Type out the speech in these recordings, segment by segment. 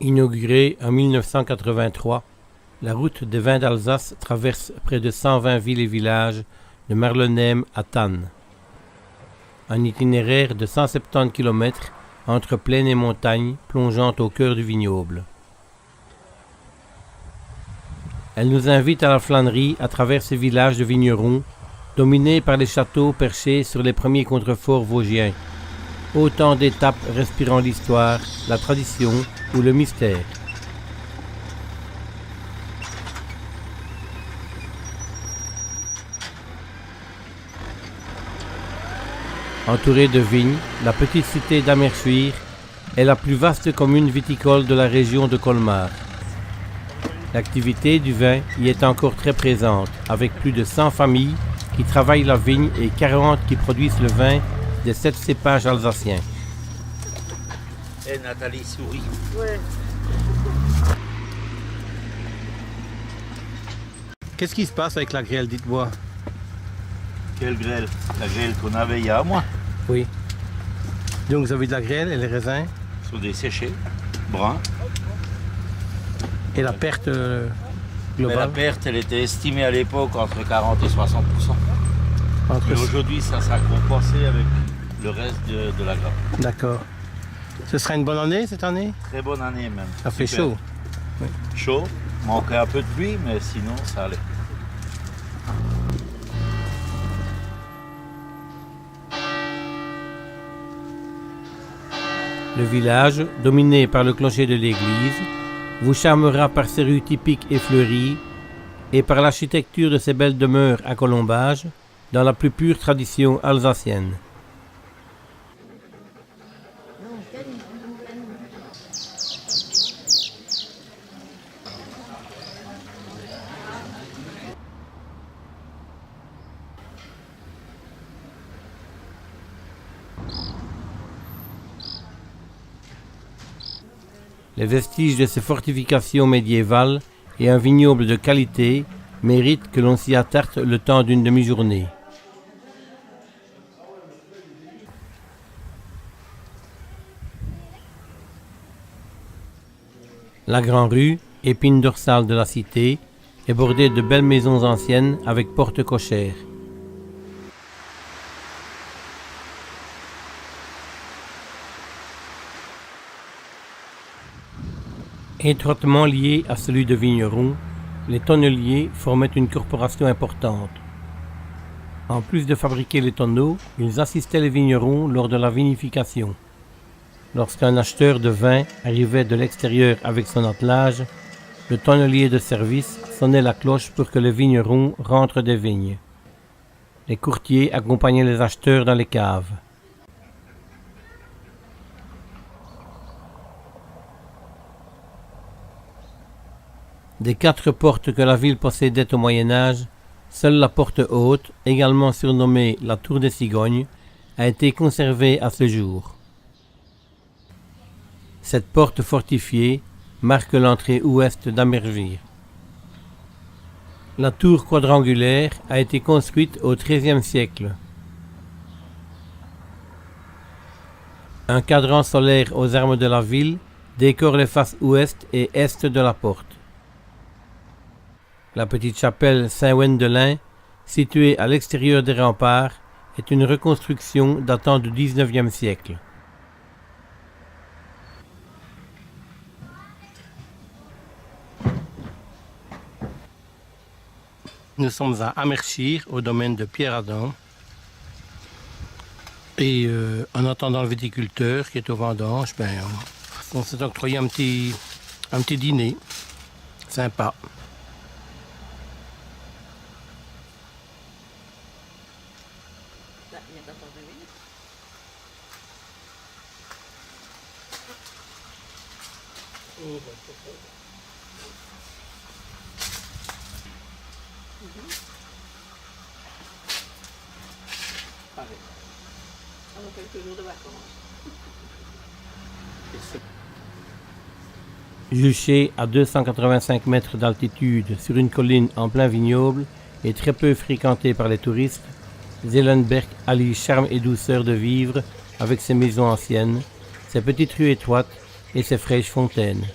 Inaugurée en 1983, la route des vins d'Alsace traverse près de 120 villes et villages de Marlenheim à Thann. Un itinéraire de 170 km entre plaine et montagne plongeant au cœur du vignoble. Elle nous invite à la flânerie à travers ces villages de vignerons, dominés par les châteaux perchés sur les premiers contreforts vosgiens. Autant d'étapes respirant l'histoire, la tradition ou le mystère. Entourée de vignes, la petite cité d'Amersfoort est la plus vaste commune viticole de la région de Colmar. L'activité du vin y est encore très présente, avec plus de 100 familles qui travaillent la vigne et 40 qui produisent le vin des 7 cépages alsaciens. Et Nathalie sourit. Ouais. Qu'est-ce qui se passe avec la grêle, dites-moi? Quelle grêle? La grêle qu'on avait il y a un mois. Oui. Donc vous avez de la grêle et les raisins? Sont desséchés, bruns. Et la perte Mais la globale? perte, elle était estimée à l'époque entre 40 et 60%. Entre... Mais aujourd'hui, ça sera compensé avec le reste de la grappe. D'accord. Ce sera une bonne année cette année? Très bonne année même. Ça fait Super. chaud. Chaud, manquait un peu de pluie, mais sinon ça allait. Le village, dominé par le clocher de l'église, vous charmera par ses rues typiques et fleuries et par l'architecture de ses belles demeures à colombages dans la plus pure tradition alsacienne. Les vestiges de ces fortifications médiévales et un vignoble de qualité méritent que l'on s'y attarte le temps d'une demi-journée. La grande rue, épine dorsale de la cité, est bordée de belles maisons anciennes avec portes cochères. Étroitement liés à celui de vignerons, les tonneliers formaient une corporation importante. En plus de fabriquer les tonneaux, ils assistaient les vignerons lors de la vinification. Lorsqu'un acheteur de vin arrivait de l'extérieur avec son attelage, le tonnelier de service sonnait la cloche pour que le vigneron rentre des vignes. Les courtiers accompagnaient les acheteurs dans les caves. Des 4 portes que la ville possédait au Moyen-Âge, seule la porte haute, également surnommée la Tour des Cigognes, a été conservée à ce jour. Cette porte fortifiée marque l'entrée ouest d'Amersfoort. La tour quadrangulaire a été construite au XIIIe siècle. Un cadran solaire aux armes de la ville décore les faces ouest et est de la porte. La petite chapelle Saint-Wendelin, située à l'extérieur des remparts, est une reconstruction datant du XIXe siècle. Nous sommes à Amersfoort, au domaine de Pierre Adam. Et en attendant le viticulteur qui est aux vendanges, on s'est octroyé un petit dîner sympa. Quelques jours de vacances. Juché à 285 mètres d'altitude sur une colline en plein vignoble et très peu fréquenté par les touristes, Zellenberg allie charme et douceur de vivre avec ses maisons anciennes, ses petites rues étroites et ses fraîches fontaines.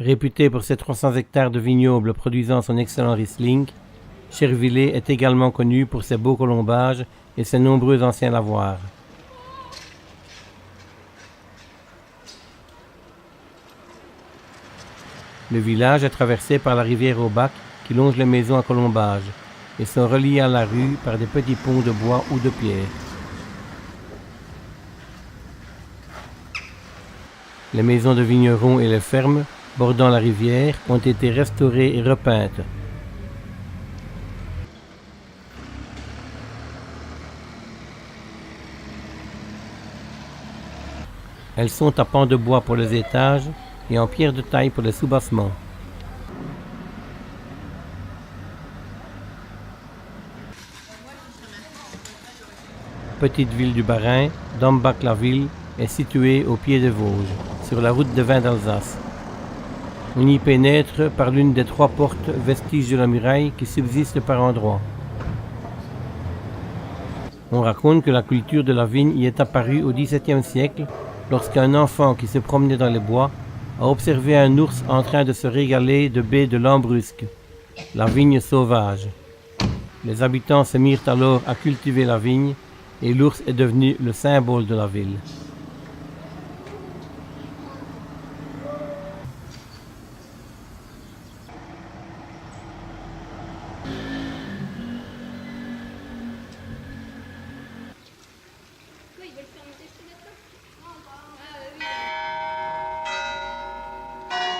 Réputé pour ses 300 hectares de vignobles produisant son excellent Riesling, Chervillers est également connu pour ses beaux colombages et ses nombreux anciens lavoirs. Le village est traversé par la rivière Aubac qui longe les maisons à colombages et sont reliés à la rue par des petits ponts de bois ou de pierre. Les maisons de vignerons et les fermes bordant la rivière ont été restaurées et repeintes. Elles sont à pans de bois pour les étages et en pierre de taille pour les soubassements. Petite ville du Bas-Rhin, Dambach-la-Ville est située au pied des Vosges, sur la route de vin d'Alsace. On y pénètre par l'une des 3 portes vestiges de la muraille qui subsistent par endroits. On raconte que la culture de la vigne y est apparue au XVIIe siècle lorsqu'un enfant qui se promenait dans les bois a observé un ours en train de se régaler de baies de lambrusque, la vigne sauvage. Les habitants se mirent alors à cultiver la vigne et l'ours est devenu le symbole de la ville.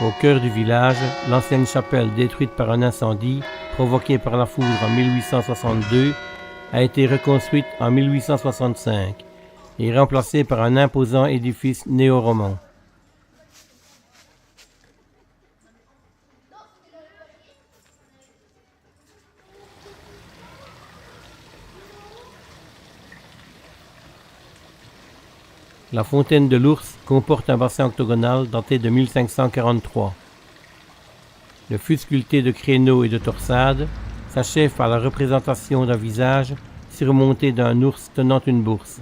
Au cœur du village, l'ancienne chapelle détruite par un incendie provoqué par la foudre en 1862 a été reconstruite en 1865 et remplacée par un imposant édifice néo-roman. La fontaine de l'Ours comporte un bassin octogonal daté de 1543. Le fût sculpté de créneaux et de torsades s'achève par la représentation d'un visage surmonté d'un ours tenant une bourse.